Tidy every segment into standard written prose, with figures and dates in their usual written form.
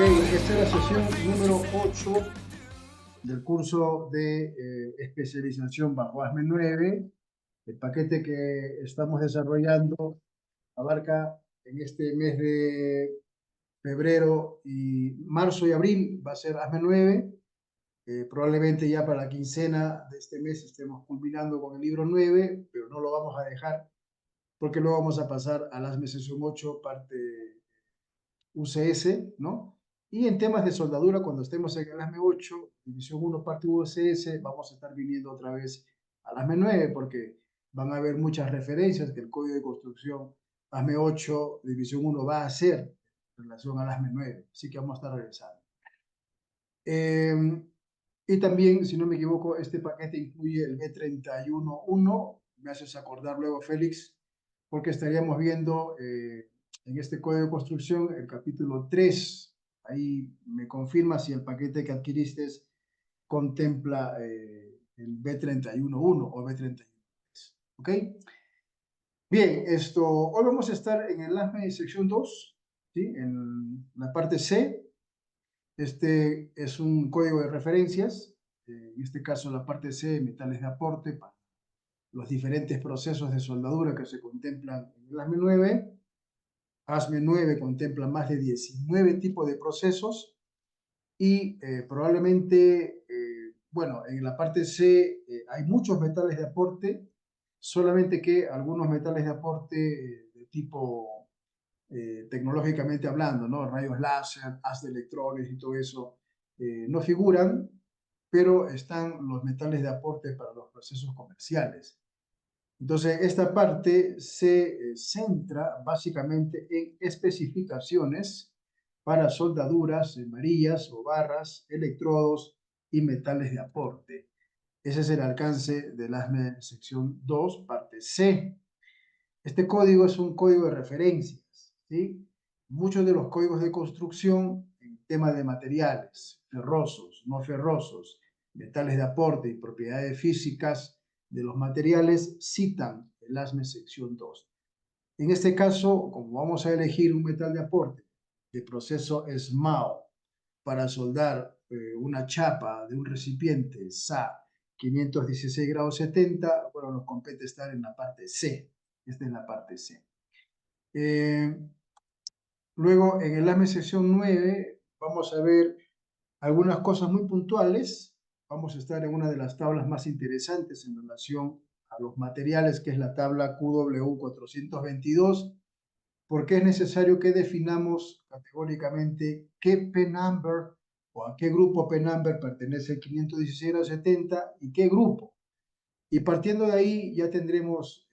Esta es la sesión número 8 del curso de especialización bajo ASME 9. El paquete que estamos desarrollando abarca en este mes de febrero y marzo y abril, va a ser ASME 9. Probablemente ya para la quincena de este mes estemos culminando con el libro 9, pero no lo vamos a dejar porque luego vamos a pasar al ASME sesión 8, parte UCS, ¿no? Y en temas de soldadura, cuando estemos en el ASME 8, división 1, parte UCS, vamos a estar viniendo otra vez al ASME 9, porque van a haber muchas referencias que el código de construcción ASME 8, división 1 va a hacer en relación al ASME 9. Así que vamos a estar regresando. Y también, si no me equivoco, este paquete incluye el B31.1. Me haces acordar luego, Félix, porque estaríamos viendo en este código de construcción el capítulo 3. Ahí me confirma si el paquete que adquiriste contempla el B31.1 o B31.3. ¿Ok? Bien, hoy vamos a estar en el ASME sección 2, ¿sí? En la parte C. Este es un código de referencias, en este caso la parte C, metales de aporte, para los diferentes procesos de soldadura que se contemplan en el ASME 9. ASME 9 contempla más de 19 tipos de procesos y probablemente, bueno, en la parte C hay muchos metales de aporte, solamente que algunos metales de aporte de tipo tecnológicamente hablando, ¿no? Rayos láser, haz de electrones y todo eso, no figuran, pero están los metales de aporte para los procesos comerciales. Entonces, esta parte se centra básicamente en especificaciones para soldaduras, varillas o barras, electrodos y metales de aporte. Ese es el alcance del ASME sección 2, parte C. Este código es un código de referencias, ¿sí? Muchos de los códigos de construcción en tema de materiales, ferrosos, no ferrosos, metales de aporte y propiedades físicas de los materiales citan el ASME sección 2. En este caso, como vamos a elegir un metal de aporte de proceso SMAO para soldar una chapa de un recipiente SA 516 grados 70, bueno, nos compete estar en la parte C. Esta es la parte C. Luego, en el ASME sección 9, vamos a ver algunas cosas muy puntuales. Vamos a estar en una de las tablas más interesantes en relación a los materiales, que es la tabla QW422, porque es necesario que definamos categóricamente qué P-number o a qué grupo P-number pertenece el 516-70 y qué grupo. Y partiendo de ahí ya tendremos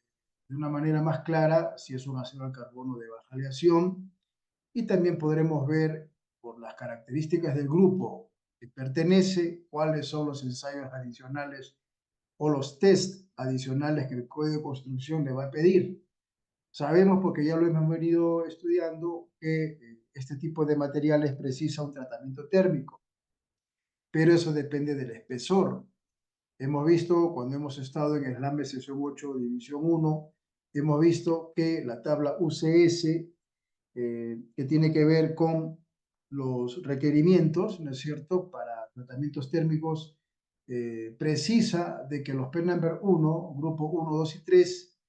de una manera más clara si es un acero al carbono de baja aleación, y también podremos ver por las características del grupo que pertenece cuáles son los ensayos adicionales o los test adicionales que el código de construcción le va a pedir. Sabemos, porque ya lo hemos venido estudiando, que este tipo de materiales precisa un tratamiento térmico, pero eso depende del espesor. Hemos visto, cuando hemos estado en el ASME sesión 8, división 1, hemos visto que la tabla UCS, que tiene que ver con los requerimientos, ¿no es cierto?, para tratamientos térmicos, precisa de que los P-number 1, grupo 1, 2 y 3,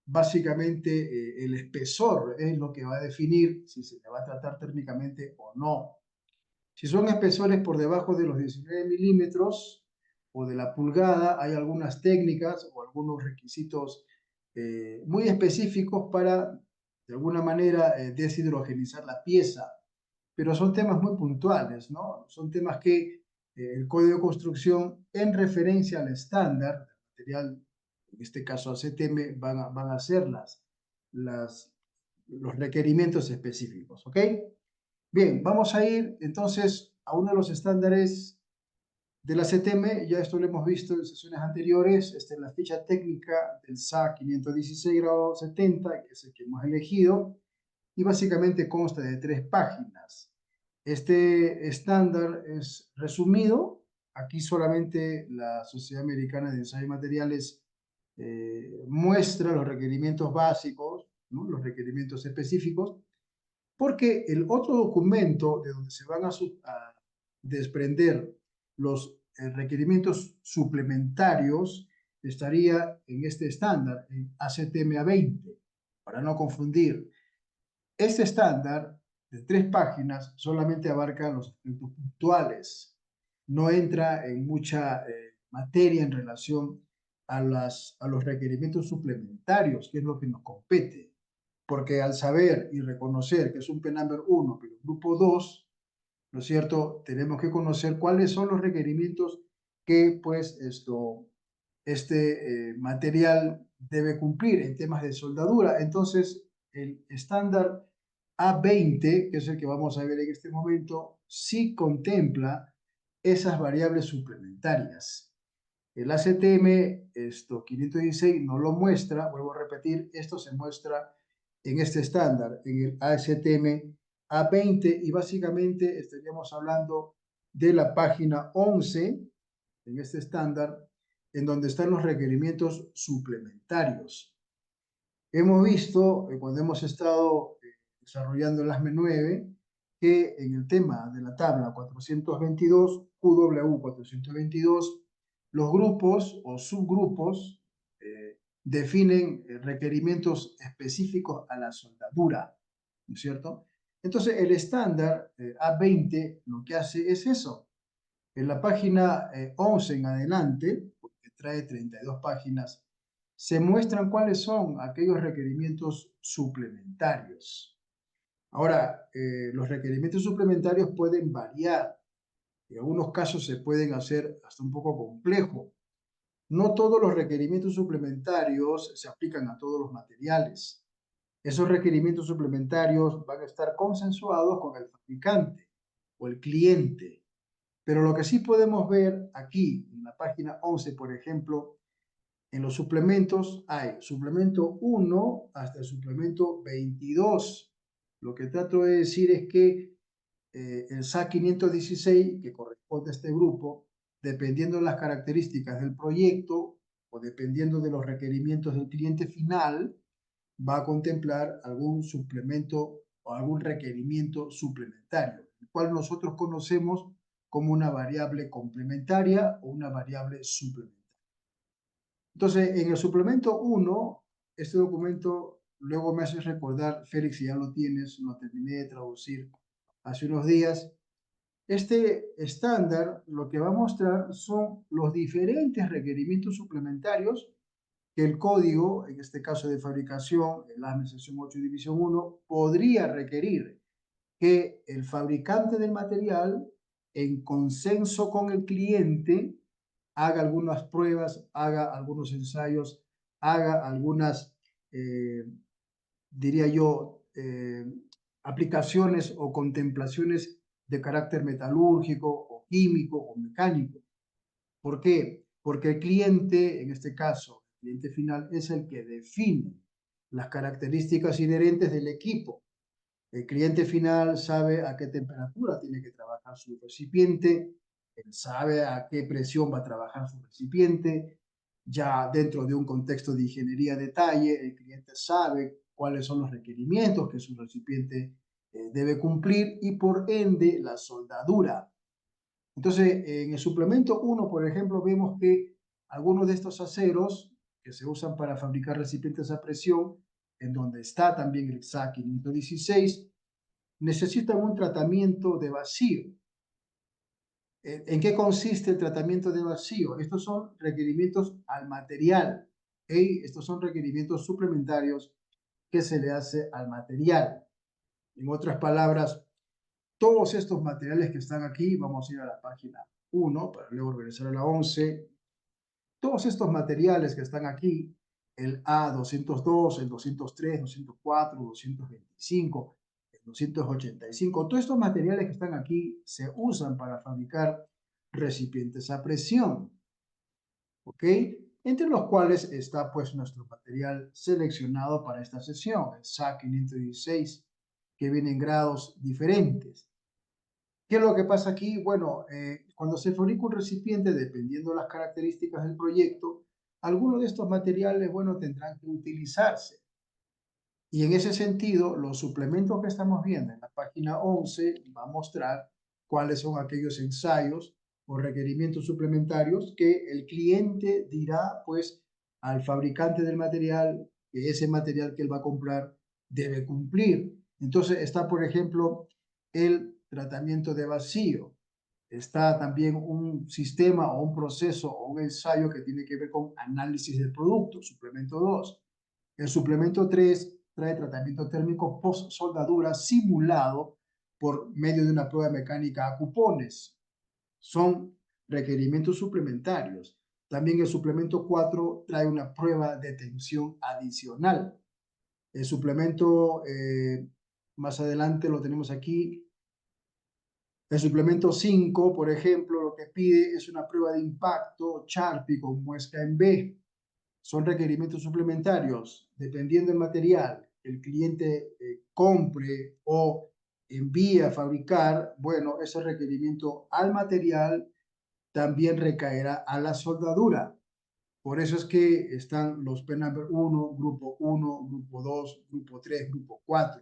básicamente el espesor es lo que va a definir si se le va a tratar térmicamente o no. Si son espesores por debajo de los 19 milímetros o de la pulgada, hay algunas técnicas o algunos requisitos muy específicos para, de alguna manera, deshidrogenizar la pieza. Pero son temas muy puntuales, ¿no? Son temas que el código de construcción, en referencia al estándar del material, en este caso ACTM, van a hacer los requerimientos específicos, ¿ok? Bien, vamos a ir entonces a uno de los estándares de la CTM. Ya esto lo hemos visto en sesiones anteriores. Esta es la ficha técnica del SA 516 grados 70, que es el que hemos elegido, y básicamente consta de 3 páginas. Este estándar es resumido. Aquí solamente la Sociedad Americana de Ensayo y Materiales muestra los requerimientos básicos, ¿no?, los requerimientos específicos. Porque el otro documento de donde se van a desprender los requerimientos suplementarios estaría en este estándar, en ACTM A20, para no confundir. Este estándar de 3 páginas solamente abarca los aspectos puntuales, no entra en mucha materia en relación a los requerimientos suplementarios, que es lo que nos compete. Porque al saber y reconocer que es un PENAMBER 1, pero grupo 2, ¿no es cierto? Tenemos que conocer cuáles son los requerimientos que pues este material debe cumplir en temas de soldadura. Entonces, el estándar A20, que es el que vamos a ver en este momento, sí contempla esas variables suplementarias. El ACTM 516 no lo muestra, vuelvo a repetir, esto se muestra en este estándar, en el ASTM A20, y básicamente estaríamos hablando de la página 11 en este estándar, en donde están los requerimientos suplementarios. Hemos visto, cuando hemos estado desarrollando el ASME 9, que en el tema de la tabla 422, QW 422, los grupos o subgrupos definen requerimientos específicos a la soldadura, ¿no es cierto? Entonces, el estándar A20 lo que hace es eso. En la página 11 en adelante, porque trae 32 páginas, se muestran cuáles son aquellos requerimientos suplementarios. Ahora, los requerimientos suplementarios pueden variar. En algunos casos se pueden hacer hasta un poco complejo. No todos los requerimientos suplementarios se aplican a todos los materiales. Esos requerimientos suplementarios van a estar consensuados con el fabricante o el cliente. Pero lo que sí podemos ver aquí, en la página 11, por ejemplo, en los suplementos hay suplemento 1 hasta el suplemento 22. Lo que trato de decir es que el SAC 516, que corresponde a este grupo, dependiendo de las características del proyecto o dependiendo de los requerimientos del cliente final, va a contemplar algún suplemento o algún requerimiento suplementario, el cual nosotros conocemos como una variable complementaria o una variable suplementaria. Entonces, en el suplemento 1, este documento luego me hace recordar, Félix, si ya lo tienes, lo terminé de traducir hace unos días. Este estándar lo que va a mostrar son los diferentes requerimientos suplementarios que el código, en este caso de fabricación, el ASME sección 8 división 1, podría requerir que el fabricante del material, en consenso con el cliente, haga algunas pruebas, haga algunos ensayos, haga algunas, diría yo, aplicaciones o contemplaciones de carácter metalúrgico o químico o mecánico. ¿Por qué? Porque el cliente, en este caso, el cliente final, es el que define las características inherentes del equipo. El cliente final sabe a qué temperatura tiene que trabajar su recipiente, él sabe a qué presión va a trabajar su recipiente. Ya dentro de un contexto de ingeniería detalle, el cliente sabe cuáles son los requerimientos que su recipiente debe cumplir y por ende la soldadura. Entonces, en el suplemento 1, por ejemplo, vemos que algunos de estos aceros que se usan para fabricar recipientes a presión, en donde está también el SAC 516, necesitan un tratamiento de vacío. ¿En qué consiste el tratamiento de vacío? Estos son requerimientos al material. ¿Okay? Estos son requerimientos suplementarios que se le hace al material. En otras palabras, todos estos materiales que están aquí, vamos a ir a la página 1 para luego regresar a la 11. Todos estos materiales que están aquí, el A202, el 203, 204, 225, el 285, todos estos materiales que están aquí se usan para fabricar recipientes a presión, ¿ok? Entre los cuales está pues nuestro material seleccionado para esta sesión, el SAC 516, que viene en grados diferentes. ¿Qué es lo que pasa aquí? Bueno, cuando se fabrica un recipiente, dependiendo de las características del proyecto, algunos de estos materiales, bueno, tendrán que utilizarse. Y en ese sentido, los suplementos que estamos viendo en la página 11 va a mostrar cuáles son aquellos ensayos o requerimientos suplementarios que el cliente dirá, pues, al fabricante del material, que ese material que él va a comprar debe cumplir. Entonces está, por ejemplo, el tratamiento de vacío. Está también un sistema o un proceso o un ensayo que tiene que ver con análisis del producto, suplemento 2. El suplemento 3 trae tratamiento térmico post-soldadura simulado por medio de una prueba mecánica a cupones. Son requerimientos suplementarios. También el suplemento 4 trae una prueba de tensión adicional. El suplemento, más adelante lo tenemos aquí. El suplemento 5, por ejemplo, lo que pide es una prueba de impacto Charpy con muestra en B. Son requerimientos suplementarios. Dependiendo del material que el cliente compre o envíe a fabricar, bueno, ese requerimiento al material también recaerá a la soldadura. Por eso es que están los P-Number 1, grupo 2, grupo 3, grupo 4.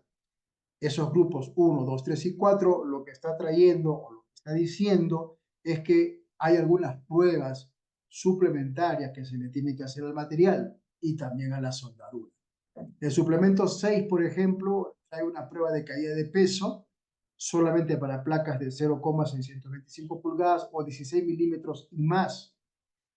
Esos grupos 1, 2, 3 y 4 lo que está trayendo o lo que está diciendo es que hay algunas pruebas suplementarias que se le tiene que hacer al material y también a la soldadura. El suplemento 6, por ejemplo, trae una prueba de caída de peso solamente para placas de 0,625 pulgadas o 16 milímetros y más.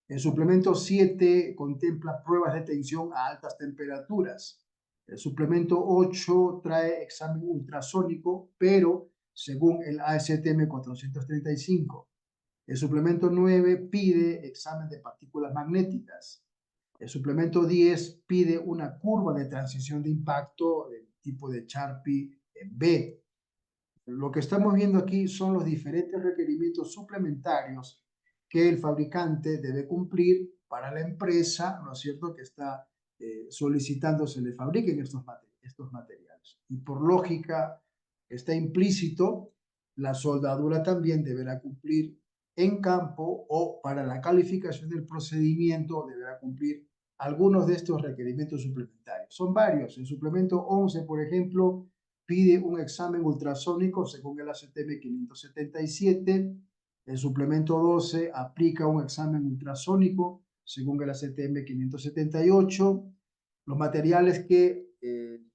El suplemento 7 contempla pruebas de tensión a altas temperaturas. El suplemento 8 trae examen ultrasónico, pero según el ASTM 435. El suplemento 9 pide examen de partículas magnéticas. El suplemento 10 pide una curva de transición de impacto del tipo de Charpy en B. Lo que estamos viendo aquí son los diferentes requerimientos suplementarios que el fabricante debe cumplir para la empresa, ¿no es cierto?, que está solicitando se le fabriquen estos materiales. Y por lógica, está implícito, la soldadura también deberá cumplir en campo o para la calificación del procedimiento deberá cumplir algunos de estos requerimientos suplementarios. Son varios. El suplemento 11, por ejemplo, pide un examen ultrasónico según el ACTM 577. El suplemento 12 aplica un examen ultrasónico según el ACTM 578. Los materiales que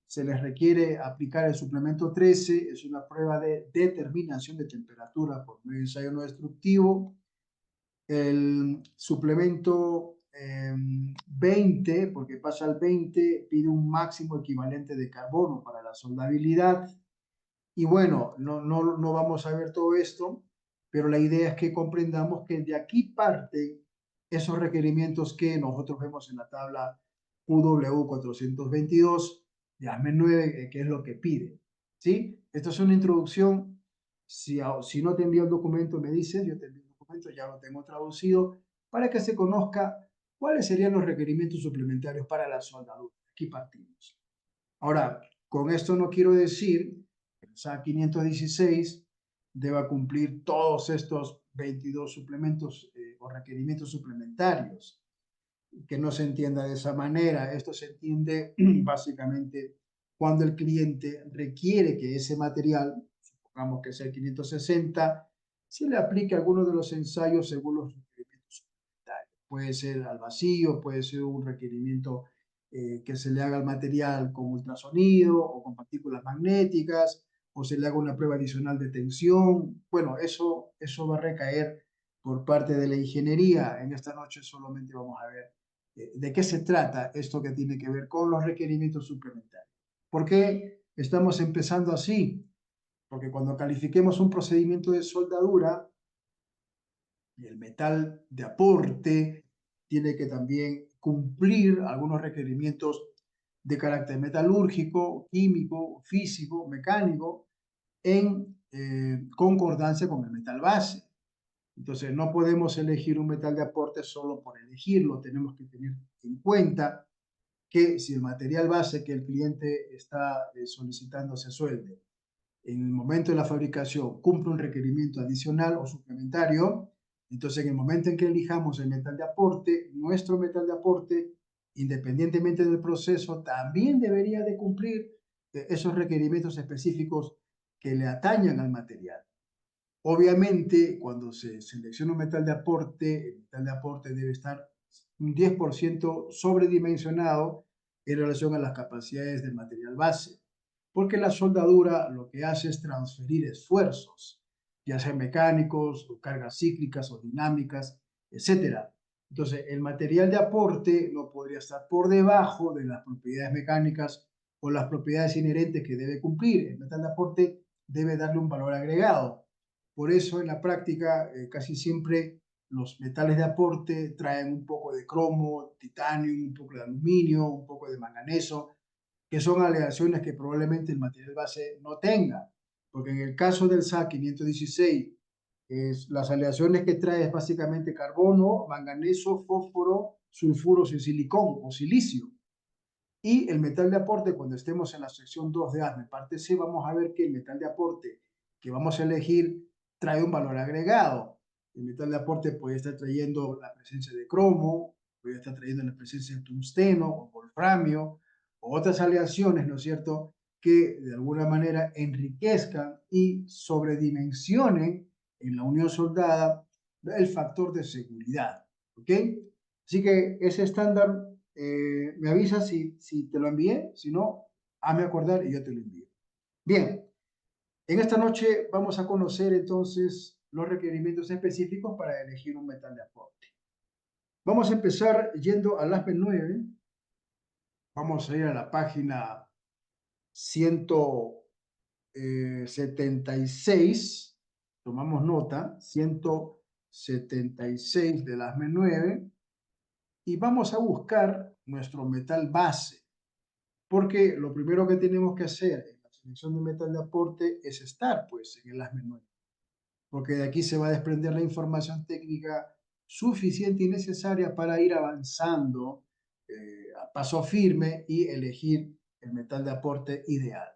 se les requiere aplicar el suplemento 13 es una prueba de determinación de temperatura por medio de ensayo no destructivo. El suplemento 20, porque pasa al 20, pide un máximo equivalente de carbono para la soldabilidad. Y bueno, no vamos a ver todo esto, pero la idea es que comprendamos que de aquí parten esos requerimientos que nosotros vemos en la tabla UW 422 de ASME 9, que es lo que pide. ¿Sí? Esto es una introducción. Si no te envío el documento, me dices, yo te envío el documento, ya lo tengo traducido, para que se conozca cuáles serían los requerimientos suplementarios para la soldadura. Aquí partimos. Ahora, con esto no quiero decir que el SAC 516 deba cumplir todos estos 22 suplementos o requerimientos suplementarios. Que no se entienda de esa manera. Esto se entiende básicamente cuando el cliente requiere que ese material, supongamos que sea el 560, se le aplique alguno de los ensayos según los requerimientos suplementarios. Puede ser al vacío, puede ser un requerimiento que se le haga al material con ultrasonido o con partículas magnéticas, o se le haga una prueba adicional de tensión. Bueno, eso va a recaer por parte de la ingeniería. En esta noche solamente vamos a ver de qué se trata esto que tiene que ver con los requerimientos suplementarios. ¿Por qué estamos empezando así? Porque cuando califiquemos un procedimiento de soldadura, el metal de aporte tiene que también cumplir algunos requerimientos de carácter metalúrgico, químico, físico, mecánico, en concordancia con el metal base. Entonces, no podemos elegir un metal de aporte solo por elegirlo. Tenemos que tener en cuenta que si el material base que el cliente está solicitando se suelde en el momento de la fabricación cumple un requerimiento adicional o suplementario, entonces en el momento en que elijamos el metal de aporte, nuestro metal de aporte independientemente del proceso, también debería de cumplir esos requerimientos específicos que le atañan al material. Obviamente, cuando se selecciona un metal de aporte, el metal de aporte debe estar un 10% sobredimensionado en relación a las capacidades del material base, porque la soldadura lo que hace es transferir esfuerzos, ya sean mecánicos, o cargas cíclicas o dinámicas, etcétera. Entonces, el material de aporte no podría estar por debajo de las propiedades mecánicas o las propiedades inherentes que debe cumplir. El metal de aporte debe darle un valor agregado. Por eso, en la práctica, casi siempre los metales de aporte traen un poco de cromo, titanio, un poco de aluminio, un poco de manganeso, que son aleaciones que probablemente el material base no tenga. Porque en el caso del SA 516, las aleaciones que trae es básicamente carbono, manganeso, fósforo, sulfuros y silicón o silicio. Y el metal de aporte, cuando estemos en la sección 2 de ASME, parte C, vamos a ver que el metal de aporte que vamos a elegir trae un valor agregado. El metal de aporte puede estar trayendo la presencia de cromo, puede estar trayendo la presencia de tungsteno o wolframio, o otras aleaciones, ¿no es cierto?, que de alguna manera enriquezcan y sobredimensionen en la unión soldada el factor de seguridad. ¿Ok? Así que ese estándar, me avisas si te lo envié, si no, hazme acordar y yo te lo envío. Bien, en esta noche vamos a conocer entonces los requerimientos específicos para elegir un metal de aporte. Vamos a empezar yendo al ASPE 9. Vamos a ir a la página 176. Tomamos nota, 176 del ASME 9. Y vamos a buscar nuestro metal base, porque lo primero que tenemos que hacer en la selección de metal de aporte es estar pues en el ASME 9, porque de aquí se va a desprender la información técnica suficiente y necesaria para ir avanzando a paso firme y elegir el metal de aporte ideal.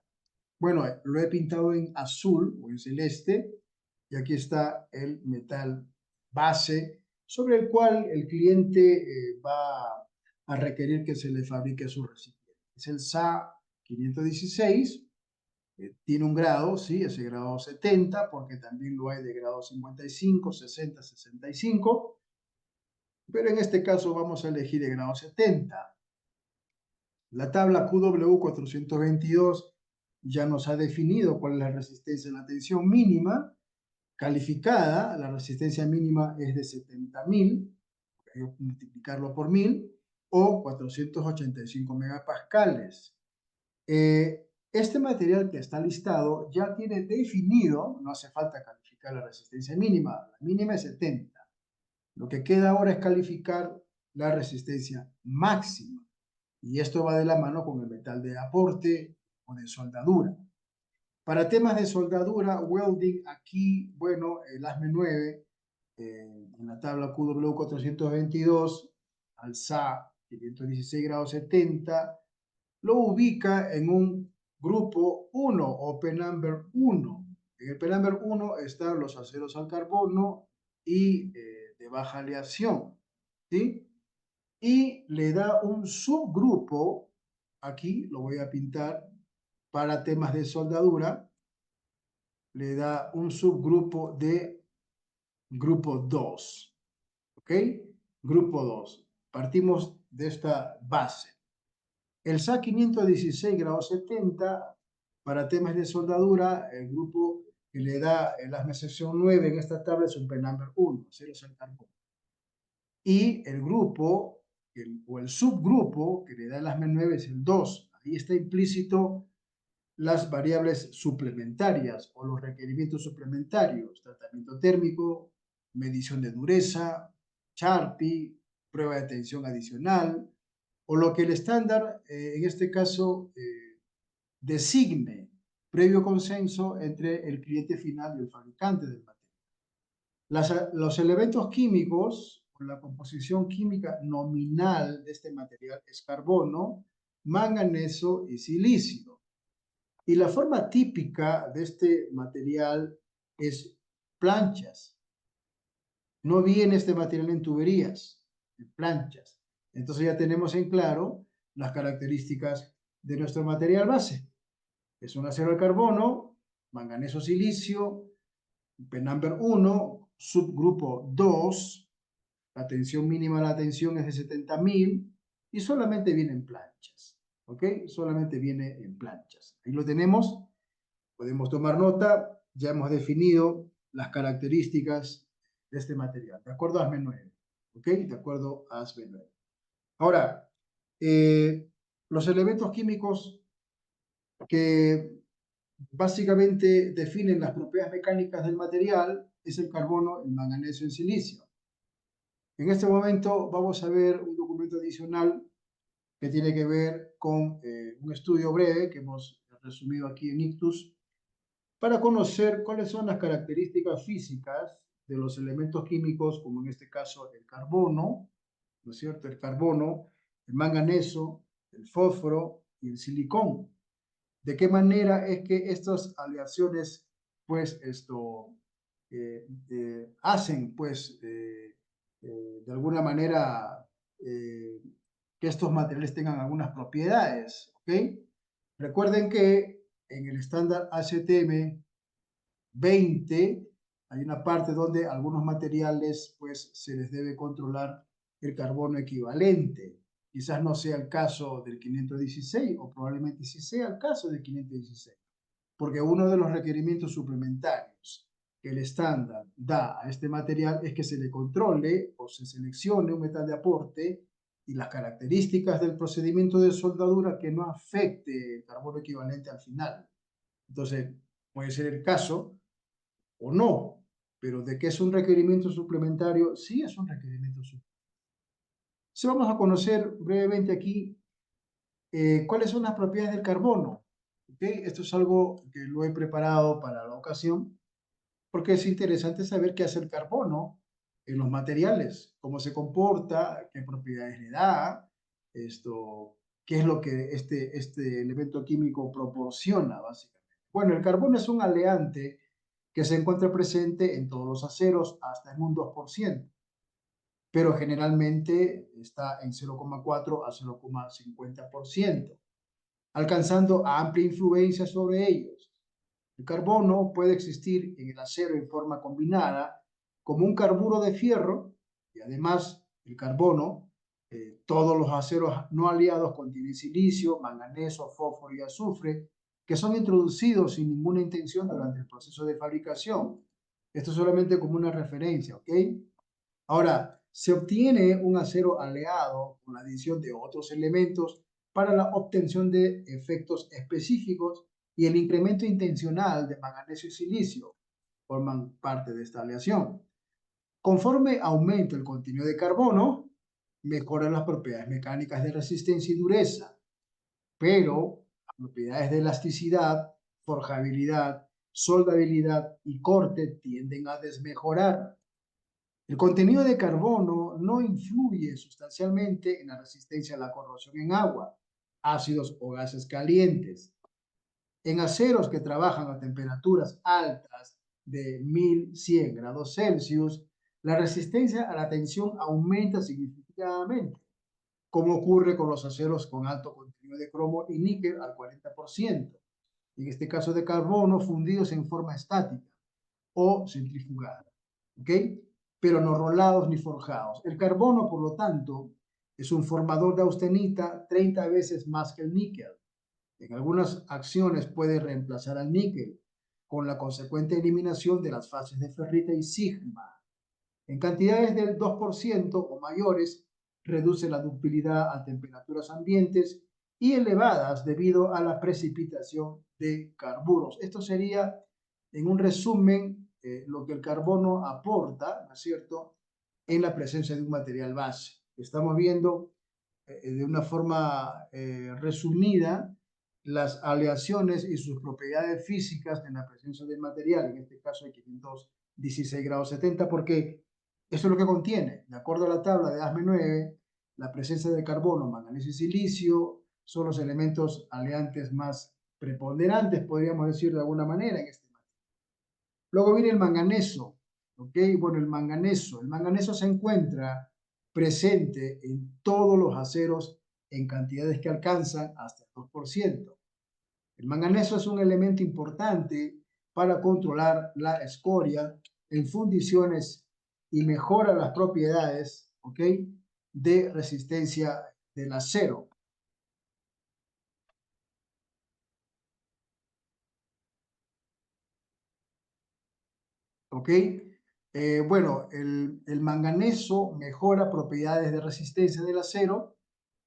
Bueno, lo he pintado en azul o en celeste y aquí está el metal base sobre el cual el cliente va a requerir que se le fabrique su recipiente. Es el SA 516, tiene un grado, sí, ese grado 70, porque también lo hay de grado 55, 60, 65, pero en este caso vamos a elegir el grado 70. La tabla QW422 ya nos ha definido cuál es la resistencia en la tensión mínima calificada. La resistencia mínima es de 70.000, hay que multiplicarlo por 1000, o 485 megapascales. Este material que está listado ya tiene definido, no hace falta calificar la resistencia mínima, la mínima es 70. Lo que queda ahora es calificar la resistencia máxima. Y esto va de la mano con el metal de aporte o de soldadura. Para temas de soldadura, welding, aquí, bueno, el ASME 9, en la tabla QW422, al SA 516 grados 70, lo ubica en un grupo 1 o P-Number 1. En el P-Number 1 están los aceros al carbono y de baja aleación, ¿sí? Y le da un subgrupo, aquí lo voy a pintar, para temas de soldadura, le da un subgrupo de grupo 2, ¿ok? Grupo 2. Partimos de esta base. El SA 516 grados 70, para temas de soldadura, el grupo que le da el ASME sección 9 en esta tabla es un P-Number 1, aceros al carbono. Y el grupo, o el subgrupo que le da el ASME 9 es el 2. Ahí está implícito las variables suplementarias o los requerimientos suplementarios: tratamiento térmico, medición de dureza, Charpy, prueba de tensión adicional, o lo que el estándar, en este caso, designe, previo consenso entre el cliente final y el fabricante del material. Los elementos químicos, o la composición química nominal de este material es carbono, manganeso y silicio. Y la forma típica de este material es planchas. No viene este material en tuberías, en planchas. Entonces ya tenemos en claro las características de nuestro material base. Es un acero al carbono, manganeso silicio, P-number 1, subgrupo 2, la tensión mínima de la tensión es de 70.000 y solamente viene en planchas, ¿ok? Solamente viene en planchas. Ahí lo tenemos, podemos tomar nota, ya hemos definido las características de este material, de acuerdo a ASME 9, ¿ok? De acuerdo a ASME 9. Ahora, los elementos químicos que básicamente definen las propiedades mecánicas del material es el carbono, el manganeso y el silicio. En este momento vamos a ver un documento adicional que tiene que ver con un estudio breve que hemos resumido aquí en Ictus para conocer cuáles son las características físicas de los elementos químicos, como en este caso el carbono, ¿no es cierto? El carbono, el manganeso, el fósforo y el silicón. ¿De qué manera es que estas aleaciones, pues, hacen, pues, de alguna manera, que estos materiales tengan algunas propiedades, ¿ok? Recuerden que en el estándar ASTM 20 hay una parte donde algunos materiales, pues, se les debe controlar el carbono equivalente. Quizás no sea el caso del 516 o probablemente sí sea el caso del 516, porque uno de los requerimientos suplementarios que el estándar da a este material es que se le controle o se seleccione un metal de aporte y las características del procedimiento de soldadura que no afecte el carbono equivalente al final. Entonces, puede ser el caso o no, pero de que es un requerimiento suplementario, sí es un requerimiento suplementario. Entonces vamos a conocer brevemente aquí cuáles son las propiedades del carbono. ¿Okay? Esto es algo que lo he preparado para la ocasión, porque es interesante saber qué hace el carbono en los materiales, cómo se comporta, qué propiedades le da, qué es lo que este elemento químico proporciona, básicamente. Bueno, el carbono es un aleante que se encuentra presente en todos los aceros hasta en un 2%, pero generalmente está en 0,4 a 0,50%, alcanzando amplia influencia sobre ellos. El carbono puede existir en el acero en forma combinada como un carburo de fierro y además el carbono, todos los aceros no aliados contienen silicio, manganeso, fósforo y azufre que son introducidos sin ninguna intención durante el proceso de fabricación. Esto solamente como una referencia, ¿ok? Ahora, se obtiene un acero aleado con la adición de otros elementos para la obtención de efectos específicos y el incremento intencional de manganeso y silicio forman parte de esta aleación. Conforme aumenta el contenido de carbono, mejoran las propiedades mecánicas de resistencia y dureza, pero las propiedades de elasticidad, forjabilidad, soldabilidad y corte tienden a desmejorar. El contenido de carbono no influye sustancialmente en la resistencia a la corrosión en agua, ácidos o gases calientes. En aceros que trabajan a temperaturas altas de 1100 grados Celsius, la resistencia a la tensión aumenta significativamente, como ocurre con los aceros con alto contenido de cromo y níquel al 40%, en este caso de carbono fundidos en forma estática o centrifugada, ¿ok? Pero no rolados ni forjados. El carbono, por lo tanto, es un formador de austenita 30 veces más que el níquel. En algunas acciones puede reemplazar al níquel, con la consecuente eliminación de las fases de ferrita y sigma. En cantidades del 2% o mayores, reduce la ductilidad a temperaturas ambientes y elevadas debido a la precipitación de carburos. Esto sería, en un resumen, lo que el carbono aporta, ¿no es cierto?, en la presencia de un material base. Estamos viendo de una forma resumida las aleaciones y sus propiedades físicas en la presencia del material, en este caso de 516 grados 70, porque eso es lo que contiene. De acuerdo a la tabla de ASME 9, la presencia de carbono, manganeso y silicio son los elementos aleantes más preponderantes, podríamos decir de alguna manera, en este material. Luego viene el manganeso, ¿ok? Bueno, el manganeso se encuentra presente en todos los aceros en cantidades que alcanzan hasta el 2%. El manganeso es un elemento importante para controlar la escoria en fundiciones y mejora las propiedades, ¿ok?, de resistencia del acero. ¿Ok? Bueno, el manganeso mejora propiedades de resistencia del acero,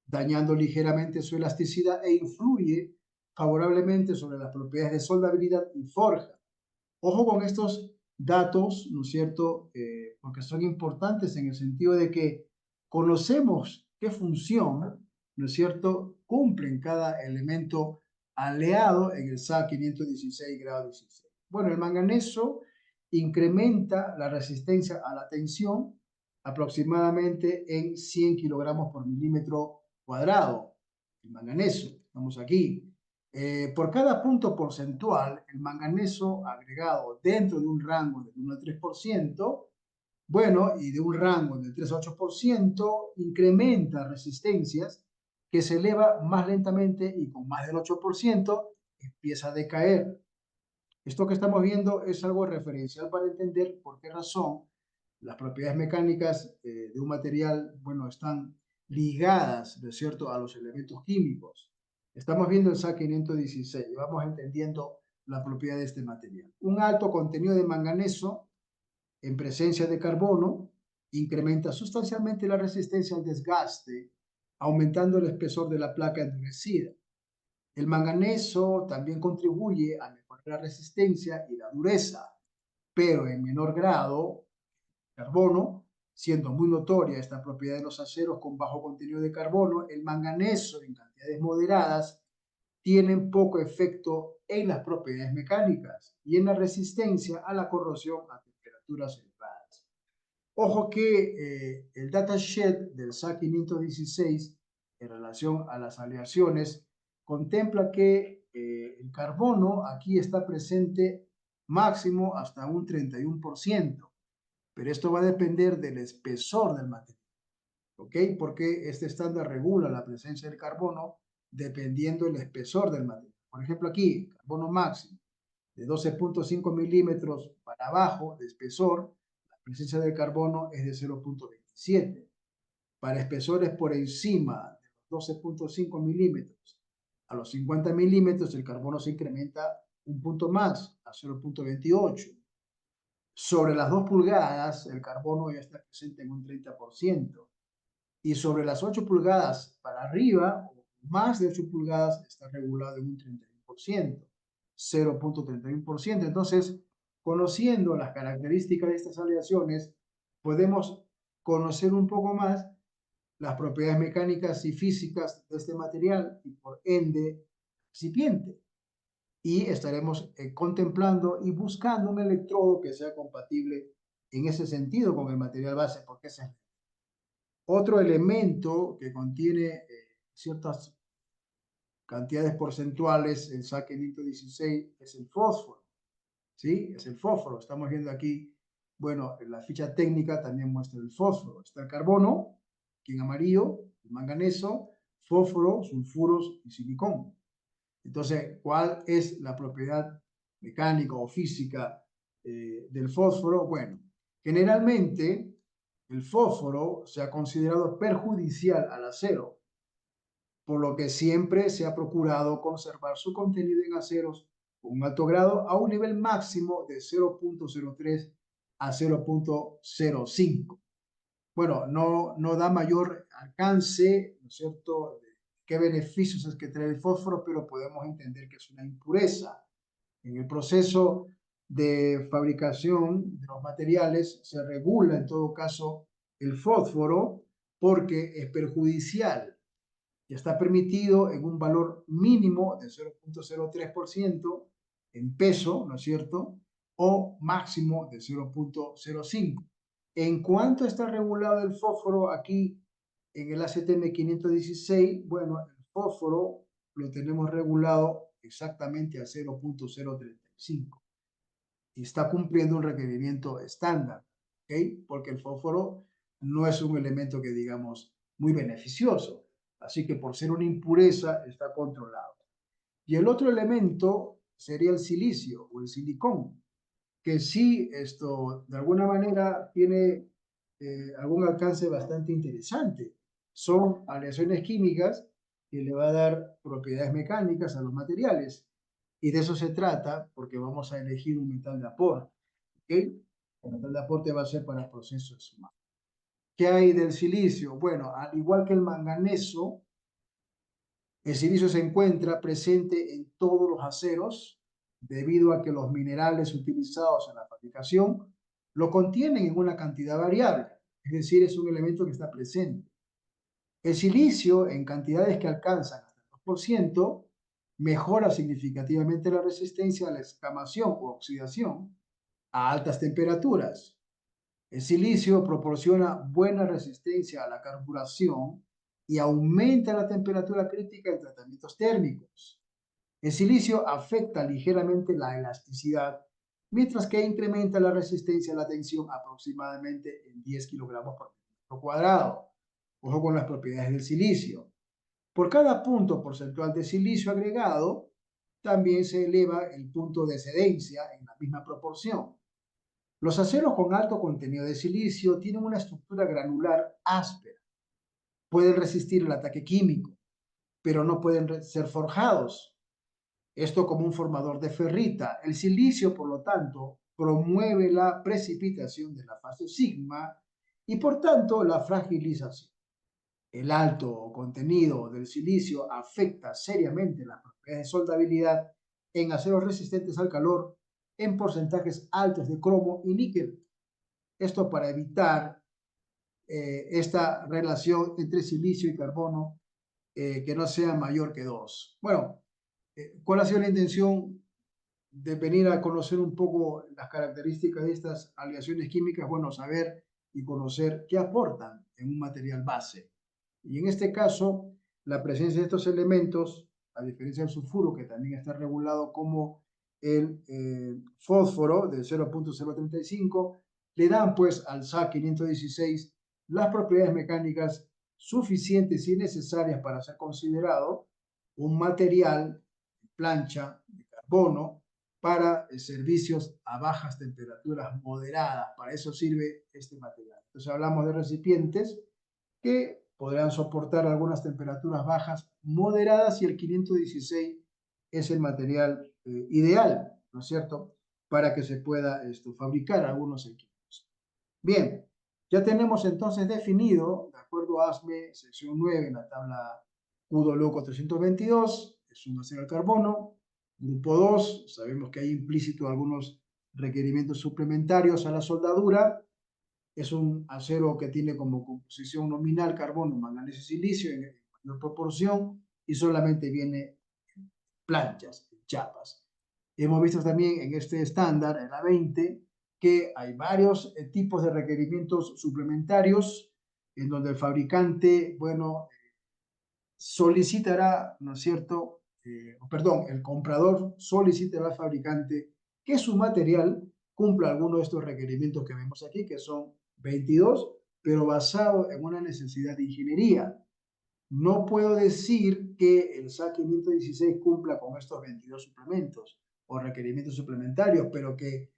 dañando ligeramente su elasticidad e influye favorablemente sobre las propiedades de soldabilidad y forja. Ojo con estos datos, ¿no es cierto? Porque son importantes en el sentido de que conocemos qué función, ¿no es cierto?, cumplen cada elemento aleado en el SA 516 grado 16. Bueno, el manganeso incrementa la resistencia a la tensión aproximadamente en 100 kilogramos por milímetro cuadrado. El manganeso, estamos aquí. Por cada punto porcentual, el manganeso agregado dentro de un rango del 1 al 3%, bueno, y de un rango del 3 a 8%, incrementa resistencias que se eleva más lentamente y con más del 8% empieza a decaer. Esto que estamos viendo es algo referencial para entender por qué razón las propiedades mecánicas de un material, bueno, están ligadas, ¿no es cierto?, a los elementos químicos. Estamos viendo el SA 516 y vamos entendiendo la propiedad de este material. Un alto contenido de manganeso en presencia de carbono incrementa sustancialmente la resistencia al desgaste, aumentando el espesor de la placa endurecida. El manganeso también contribuye a mejorar la resistencia y la dureza, pero en menor grado carbono, siendo muy notoria esta propiedad de los aceros con bajo contenido de carbono. El manganeso en cantidades moderadas tienen poco efecto en las propiedades mecánicas y en la resistencia a la corrosión a temperaturas elevadas. Ojo que el datasheet del SA 516 en relación a las aleaciones contempla que el carbono aquí está presente máximo hasta un 31%, pero esto va a depender del espesor del material, ¿ok? Porque este estándar regula la presencia del carbono dependiendo del espesor del material. Por ejemplo, aquí, carbono máximo de 12.5 milímetros para abajo de espesor, la presencia del carbono es de 0.27. Para espesores por encima de los 12.5 milímetros a los 50 milímetros, el carbono se incrementa un punto más, a 0.28. Sobre las 2 pulgadas, el carbono ya está presente en un 30%. Y sobre las 8 pulgadas para arriba, o más de 8 pulgadas, está regulado en un 31%, 0.31%. Entonces, conociendo las características de estas aleaciones, podemos conocer un poco más las propiedades mecánicas y físicas de este material y por ende recipiente. Y estaremos contemplando y buscando un electrodo que sea compatible en ese sentido con el material base, porque ese es otro elemento que contiene ciertas cantidades porcentuales. El SA 516 es el fósforo, ¿sí? Es el fósforo. Estamos viendo aquí, bueno, en la ficha técnica también muestra el fósforo. Está el carbono, aquí en amarillo, el manganeso, fósforo, sulfuros y silicón. Entonces, ¿cuál es la propiedad mecánica o física del fósforo? Bueno, generalmente el fósforo se ha considerado perjudicial al acero, por lo que siempre se ha procurado conservar su contenido en aceros con un alto grado a un nivel máximo de 0.03 a 0.05. Bueno, no da mayor alcance, ¿no es cierto?, qué beneficios es que trae el fósforo, pero podemos entender que es una impureza. En el proceso de fabricación de los materiales se regula en todo caso el fósforo porque es perjudicial y está permitido en un valor mínimo de 0.03% en peso, ¿no es cierto?, o máximo de 0.05. En cuanto está regulado el fósforo aquí en el AZM 516, bueno, el fósforo lo tenemos regulado exactamente a 0.035 y está cumpliendo un requerimiento estándar, ¿ok? Porque el fósforo no es un elemento que digamos muy beneficioso. Así que por ser una impureza está controlado. Y el otro elemento sería el silicio o el silicón, que sí esto de alguna manera tiene algún alcance bastante interesante. Son aleaciones químicas que le va a dar propiedades mecánicas a los materiales. Y de eso se trata porque vamos a elegir un metal de aporte. ¿Okay? El metal de aporte va a ser para procesos humanos. ¿Qué hay del silicio? Bueno, al igual que el manganeso, el silicio se encuentra presente en todos los aceros debido a que los minerales utilizados en la fabricación lo contienen en una cantidad variable, es decir, es un elemento que está presente. El silicio, en cantidades que alcanzan hasta el 2%, mejora significativamente la resistencia a la escamación o oxidación a altas temperaturas. El silicio proporciona buena resistencia a la carburación y aumenta la temperatura crítica en tratamientos térmicos. El silicio afecta ligeramente la elasticidad, mientras que incrementa la resistencia a la tensión aproximadamente en 10 kilogramos por metro cuadrado. Ojo con las propiedades del silicio. Por cada punto porcentual de silicio agregado, también se eleva el punto de excedencia en la misma proporción. Los aceros con alto contenido de silicio tienen una estructura granular áspera. Pueden resistir el ataque químico, pero no pueden ser forjados. Esto como un formador de ferrita. El silicio, por lo tanto, promueve la precipitación de la fase sigma y, por tanto, la fragilización. El alto contenido del silicio afecta seriamente las propiedades de soldabilidad en aceros resistentes al calor en porcentajes altos de cromo y níquel. Esto para evitar esta relación entre silicio y carbono que no sea mayor que 2. Bueno, ¿cuál ha sido la intención de venir a conocer un poco las características de estas aleaciones químicas? Bueno, saber y conocer qué aportan en un material base. Y en este caso, la presencia de estos elementos, a diferencia del sulfuro, que también está regulado como el fósforo del 0.035, le dan pues al SA 516 las propiedades mecánicas suficientes y necesarias para ser considerado un material de plancha de carbono para servicios a bajas temperaturas moderadas. Para eso sirve este material. Entonces hablamos de recipientes que podrán soportar algunas temperaturas bajas moderadas y el 516 es el material ideal, ¿no es cierto?, para que se pueda fabricar algunos equipos. Bien, ya tenemos entonces definido, de acuerdo a ASME, sección 9, en la tabla QDOLO 422, es un acero al carbono. Grupo 2, sabemos que hay implícito algunos requerimientos suplementarios a la soldadura. Es un acero que tiene como composición nominal carbono, manganeso y silicio en mayor proporción y solamente viene en planchas, en chapas. Hemos visto también en este estándar, en la 20, que hay varios tipos de requerimientos suplementarios en donde el fabricante, bueno, solicitará, ¿no es cierto? Perdón, el comprador solicitará al fabricante que su material cumpla alguno de estos requerimientos que vemos aquí, que son 22, pero basado en una necesidad de ingeniería. No puedo decir que el SAC 516 cumpla con estos 22 suplementos o requerimientos suplementarios, pero que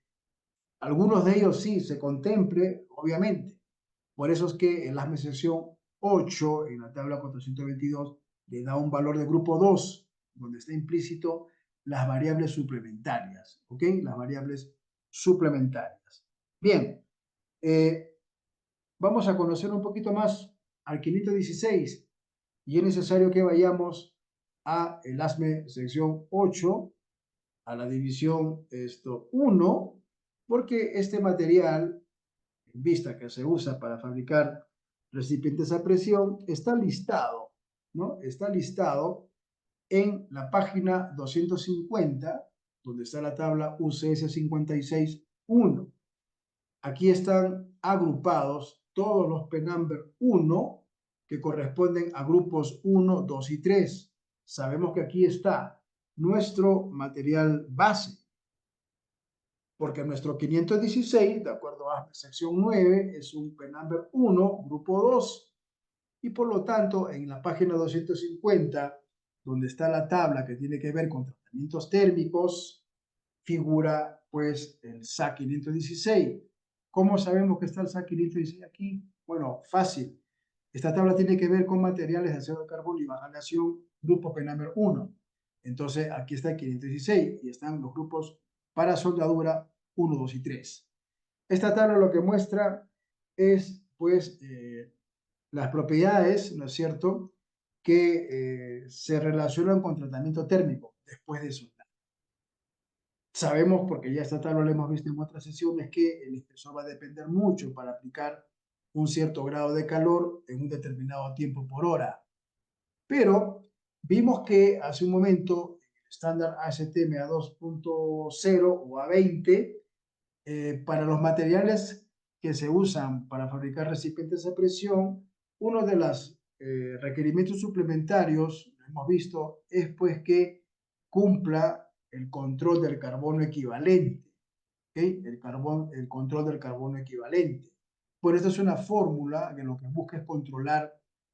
algunos de ellos sí se contemple, obviamente. Por eso es que en la sección 8, en la tabla 422, le da un valor de grupo 2, donde está implícito las variables suplementarias, ¿ok? Las variables suplementarias. Bien, vamos a conocer un poquito más al 516 y es necesario que vayamos a el ASME sección 8, a la división 1, porque este material, en vista que se usa para fabricar recipientes a presión, está listado, ¿no? Está listado en la página 250, donde está la tabla UCS 56.1. Aquí están agrupados todos los PENAMBER 1 que corresponden a grupos 1, 2 y 3. Sabemos que aquí está nuestro material base. porque nuestro 516, de acuerdo a la sección 9, es un PENAMBER 1, grupo 2, y por lo tanto, en la página 250, donde está la tabla que tiene que ver con tratamientos térmicos, figura pues el SAC 516. ¿Cómo sabemos que está el SAC 516 aquí? Bueno, fácil. Esta tabla tiene que ver con materiales de acero de carbono y baja aleación, grupo PENAMBER 1. Entonces, aquí está el 516 y están los grupos para soldadura 1, 2 y 3. Esta tabla lo que muestra es, pues, las propiedades, ¿no es cierto?, que se relacionan con tratamiento térmico después de soldar. Sabemos, porque ya esta tabla la hemos visto en otras sesiones, que el espesor va a depender mucho para aplicar un cierto grado de calor en un determinado tiempo por hora. Pero vimos que hace un momento el estándar ASTM a 2.0 o a 20, para los materiales que se usan para fabricar recipientes a presión, uno de los requerimientos suplementarios, lo hemos visto, es pues que cumpla el control del carbono equivalente. ¿Okay? El control del carbono equivalente. Por eso es una fórmula que lo que busca es controlar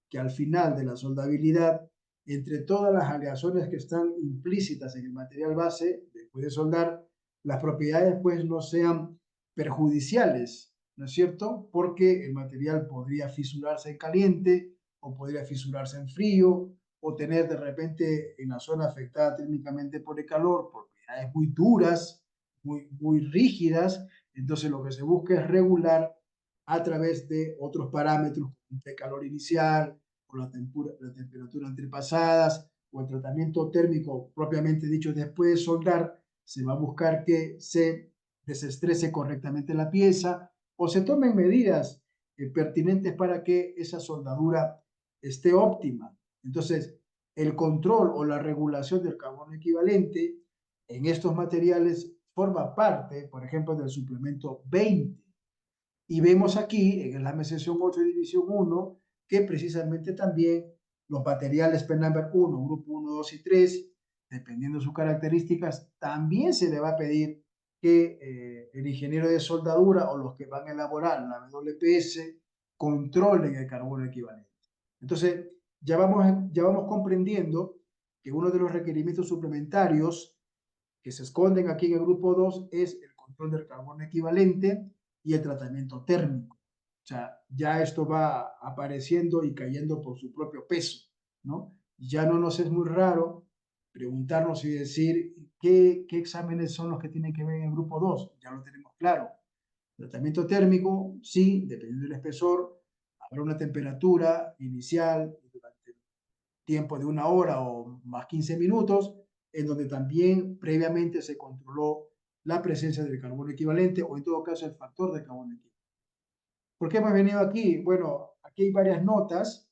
que al final de la soldabilidad, entre todas las aleaciones que están implícitas en el material base, después de soldar, las propiedades pues no sean perjudiciales, ¿no es cierto? Porque el material podría fisurarse en caliente o podría fisurarse en frío o tener de repente en la zona afectada térmicamente por el calor propiedades muy duras, muy rígidas. Entonces lo que se busca es regular a través de otros parámetros, de calor inicial, o la temperatura entre pasadas, o el tratamiento térmico propiamente dicho después de soldar. Se va a buscar que se desestrese correctamente la pieza o se tomen medidas pertinentes para que esa soldadura esté óptima. Entonces, el control o la regulación del carbono equivalente en estos materiales forma parte, por ejemplo, del suplemento 20. Y vemos aquí, en la sección 8 de división 1, que precisamente también los materiales PENAMBER 1, grupo 1, 2 y 3, dependiendo de sus características, también se le va a pedir que el ingeniero de soldadura o los que van a elaborar la WPS controlen el carbono equivalente. Entonces, ya vamos comprendiendo que uno de los requerimientos suplementarios que se esconden aquí en el grupo 2 es el control del carbono equivalente y el tratamiento térmico. O sea, ya esto va apareciendo y cayendo por su propio peso, ¿no? Ya no nos es muy raro preguntarnos y decir qué exámenes son los que tienen que ver en el grupo 2. Ya lo tenemos claro. Tratamiento térmico, sí, dependiendo del espesor, habrá una temperatura inicial durante el tiempo de 1 hora o más 15 minutos, en donde también previamente se controló la presencia del carbono equivalente o en todo caso el factor de carbono equivalente. ¿Por qué hemos venido aquí? Bueno, aquí hay varias notas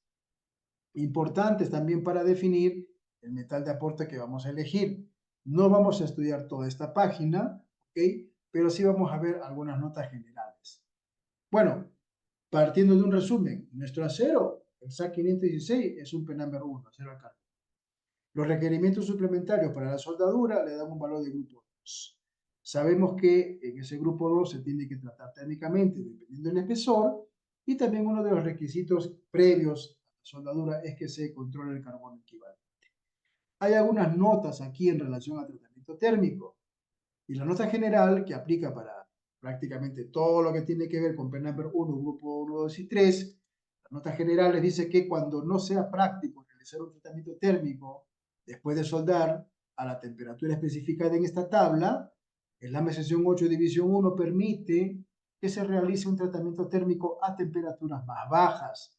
importantes también para definir el metal de aporte que vamos a elegir. No vamos a estudiar toda esta página, ¿ok? Pero sí vamos a ver algunas notas generales. Bueno, partiendo de un resumen, nuestro acero, el SAC 516, es un PENAMBER 1, acero al carbono. Los requerimientos suplementarios para la soldadura le dan un valor de grupo 2. Sabemos que en ese grupo 2 se tiene que tratar térmicamente dependiendo del espesor, y también uno de los requisitos previos a la soldadura es que se controle el carbono equivalente. Hay algunas notas aquí en relación al tratamiento térmico, y la nota general que aplica para prácticamente todo lo que tiene que ver con PENAMBER 1, grupo 1, 2 y 3, la nota general les dice que cuando no sea práctico realizar un tratamiento térmico después de soldar a la temperatura especificada en esta tabla, el LAME sección 8 división 1 permite que se realice un tratamiento térmico a temperaturas más bajas,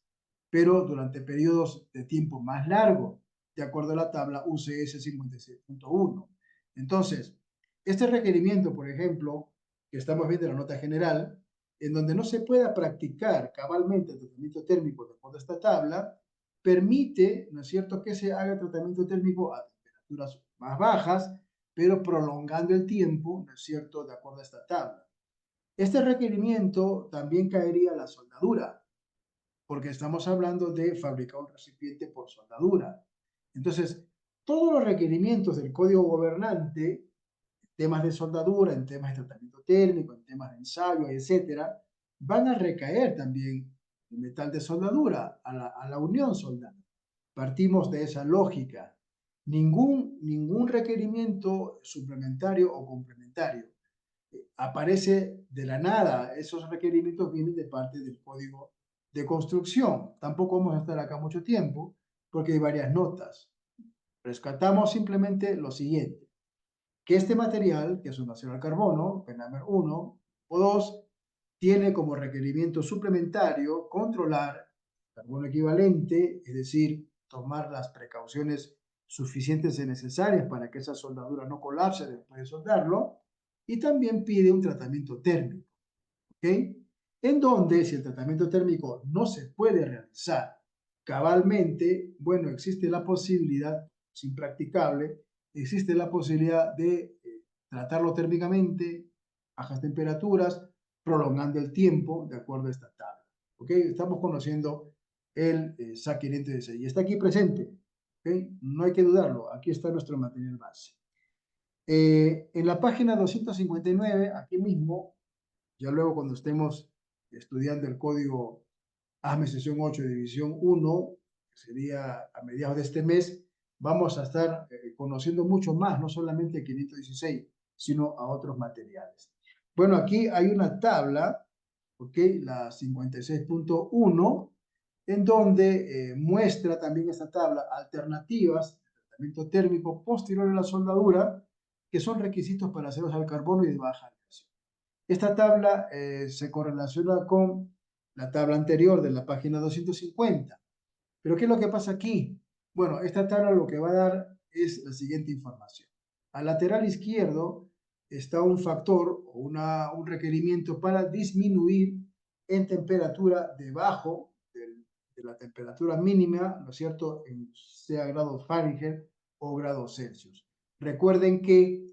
pero durante periodos de tiempo más largos, de acuerdo a la tabla UCS 56.1. Entonces, este requerimiento, por ejemplo, que estamos viendo en la nota general, en donde no se pueda practicar cabalmente el tratamiento térmico de acuerdo a esta tabla, permite, ¿no es cierto?, que se haga tratamiento térmico a temperaturas más bajas, pero prolongando el tiempo, ¿no es cierto?, de acuerdo a esta tabla. Este requerimiento también caería a la soldadura, porque estamos hablando de fabricar un recipiente por soldadura. Entonces, todos los requerimientos del código gobernante temas de soldadura, en temas de tratamiento térmico, en temas de ensayo, etcétera, van a recaer también el metal de soldadura a la unión soldada. Partimos de esa lógica. Ningún requerimiento suplementario o complementario aparece de la nada. Esos requerimientos vienen de parte del código de construcción. Tampoco vamos a estar acá mucho tiempo porque hay varias notas. Rescatamos simplemente lo siguiente, que este material, que es un acero al carbono, PENAMBER 1 o 2, tiene como requerimiento suplementario controlar carbono equivalente, es decir, tomar las precauciones suficientes y necesarias para que esa soldadura no colapse después de soldarlo, y también pide un tratamiento térmico, ¿ok? En donde si el tratamiento térmico no se puede realizar cabalmente, bueno, existe la posibilidad, es impracticable, existe la posibilidad de tratarlo térmicamente, bajas temperaturas, prolongando el tiempo de acuerdo a esta tabla. ¿Ok? Estamos conociendo el SAC 516 y está aquí presente. ¿Ok? No hay que dudarlo, aquí está nuestro material base. En la página 259, aquí mismo, ya luego cuando estemos estudiando el código ASME sesión 8 división 1, que sería a mediados de este mes, vamos a estar conociendo mucho más, no solamente 516, sino a otros materiales. Bueno, aquí hay una tabla, ¿ok? La 56.1, en donde muestra también esta tabla alternativas de tratamiento térmico posterior a la soldadura, que son requisitos para aceros al carbono y de baja aleación. Esta tabla se correlaciona con la tabla anterior de la página 250. Pero ¿qué es lo que pasa aquí? Bueno, esta tabla lo que va a dar es la siguiente información. Al lateral izquierdo está un factor o un requerimiento para disminuir en temperatura debajo de la temperatura mínima, ¿no es cierto?, sea grados Fahrenheit o grados Celsius. Recuerden que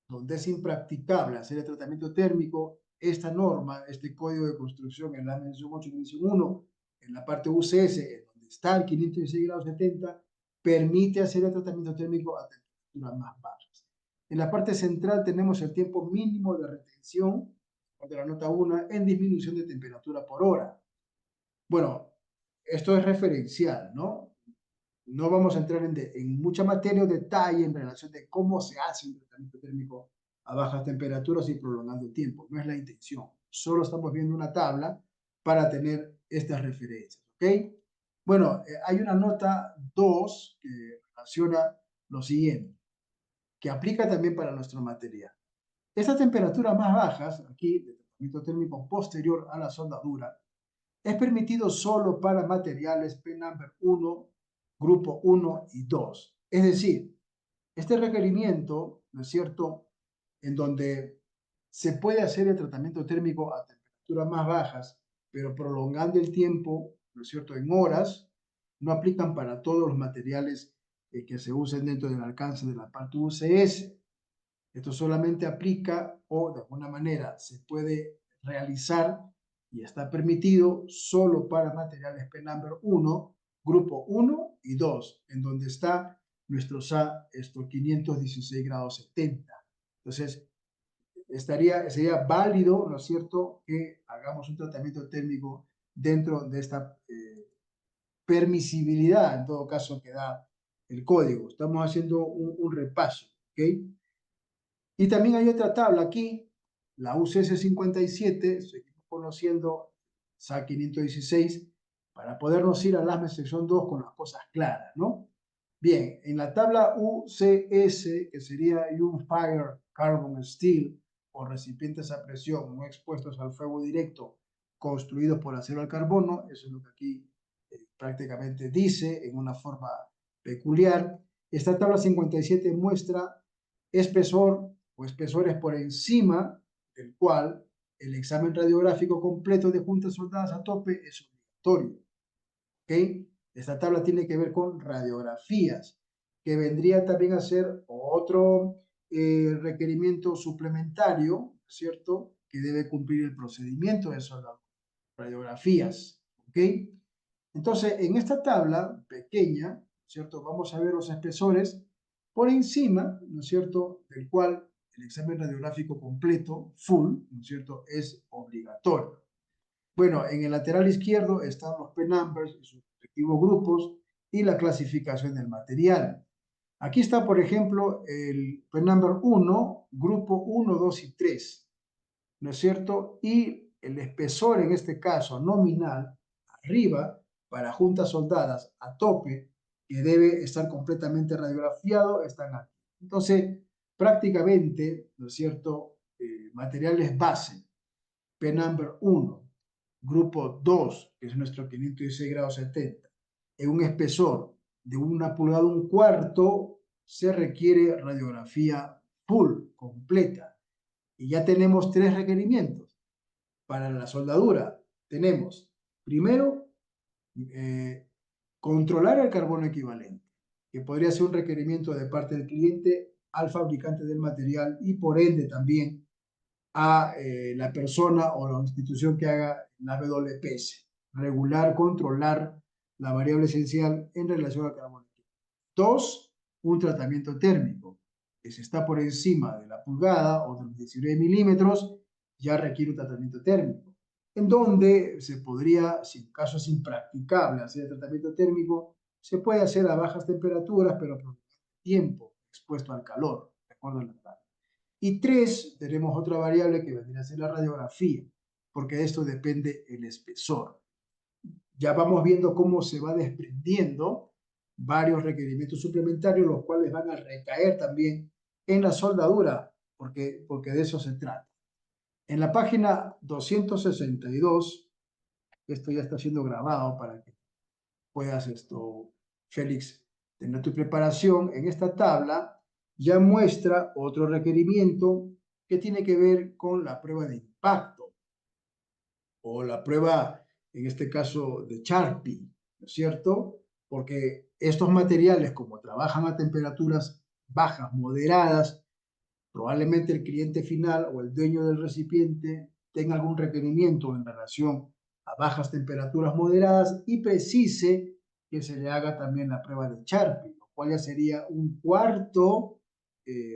donde es impracticable hacer el tratamiento térmico, esta norma, este código de construcción en la mención 8 mención 1, en la parte UCS, en donde está el 516 grados 70, permite hacer el tratamiento térmico a temperaturas más bajas. En la parte central tenemos el tiempo mínimo de retención, de la nota 1, en disminución de temperatura por hora. Bueno, esto es referencial, ¿no? No vamos a entrar en mucha materia o detalle en relación de cómo se hace un tratamiento térmico a bajas temperaturas y prolongando el tiempo. No es la intención. Solo estamos viendo una tabla para tener estas referencias. ¿Ok? Bueno, hay una nota 2 que relaciona lo siguiente, que aplica también para nuestro material. Estas temperaturas más bajas, aquí, de tratamiento térmico posterior a la soldadura, es permitido solo para materiales PENAMBER 1, grupo 1 y 2. Es decir, este requerimiento, ¿no es cierto?, en donde se puede hacer el tratamiento térmico a temperaturas más bajas, pero prolongando el tiempo, ¿no es cierto?, en horas, no aplican para todos los materiales que se usen dentro del alcance de la parte UCS. Esto solamente aplica o de alguna manera se puede realizar y está permitido solo para materiales PENAMBER 1, grupo 1 y 2, en donde está nuestro SA 516 grados 70. Entonces, sería válido, ¿no es cierto?, que hagamos un tratamiento térmico dentro de esta permisibilidad, en todo caso, que da el código. Estamos haciendo un repaso, ¿ok? Y también hay otra tabla aquí, la UCS 57, seguimos conociendo SAC 516, para podernos ir al ASME sección 2 con las cosas claras, ¿no? Bien, en la tabla UCS, que sería Unfired Carbon Steel, o recipientes a presión no expuestos al fuego directo, construidos por acero al carbono, eso es lo que aquí prácticamente dice en una forma peculiar. Esta tabla 57 muestra espesor o espesores por encima del cual el examen radiográfico completo de juntas soldadas a tope es obligatorio. ¿Ok? Esta tabla tiene que ver con radiografías, que vendría también a ser otro requerimiento suplementario, ¿cierto?, que debe cumplir el procedimiento de soldado. Radiografías, ¿ok? Entonces, en esta tabla pequeña, ¿cierto?, vamos a ver los espesores por encima, ¿no es cierto?, del cual el examen radiográfico completo, full, ¿no es cierto?, es obligatorio. Bueno, en el lateral izquierdo están los P-numbers y sus respectivos grupos y la clasificación del material. Aquí está, por ejemplo, el P-number 1, grupo 1, 2 y 3, ¿no es cierto? Y el espesor, en este caso nominal, arriba, para juntas soldadas a tope, que debe estar completamente radiografiado, están aquí. Entonces, prácticamente, ¿no es cierto?, materiales base, P-number 1, grupo 2, que es nuestro 516 grados 70, en un espesor de 1,1 pulgadas, se requiere radiografía full, completa. Y ya tenemos 3 requerimientos. Para la soldadura tenemos, primero, controlar el carbono equivalente, que podría ser un requerimiento de parte del cliente al fabricante del material y por ende también a la persona o la institución que haga la WPS. Regular, controlar la variable esencial en relación al carbono. 2, un tratamiento térmico, que si está por encima de la pulgada o de los 19 milímetros, ya requiere un tratamiento térmico, en donde se podría, si en caso es impracticable hacer el tratamiento térmico, se puede hacer a bajas temperaturas, pero por tiempo expuesto al calor, de acuerdo a la tabla. Y 3, tenemos otra variable que vendría a ser la radiografía, porque de esto depende el espesor. Ya vamos viendo cómo se va desprendiendo varios requerimientos suplementarios, los cuales van a recaer también en la soldadura, porque de eso se trata. En la página 262, esto ya está siendo grabado para que puedas, Félix, tener tu preparación. En esta tabla ya muestra otro requerimiento que tiene que ver con la prueba de impacto o la prueba, en este caso, de Charpy, ¿no es cierto? Porque estos materiales, como trabajan a temperaturas bajas, moderadas, probablemente el cliente final o el dueño del recipiente tenga algún requerimiento en relación a bajas temperaturas moderadas y precise que se le haga también la prueba de Charpy, lo cual ya sería un cuarto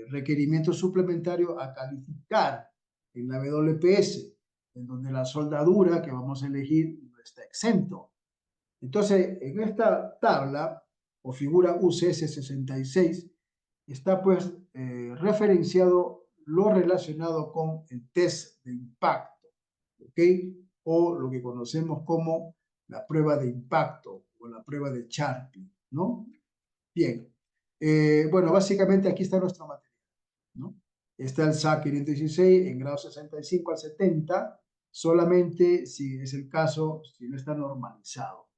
requerimiento suplementario a calificar en la WPS, en donde la soldadura que vamos a elegir no está exento. Entonces, en esta tabla o figura UCS 66 está pues referenciado lo relacionado con el test de impacto, ¿ok? O lo que conocemos como la prueba de impacto o la prueba de Charpy, ¿no? Bien, bueno, básicamente aquí está nuestro material, ¿no? Está el SAC 516 en grado 65 al 70, solamente si es el caso, si no está normalizado.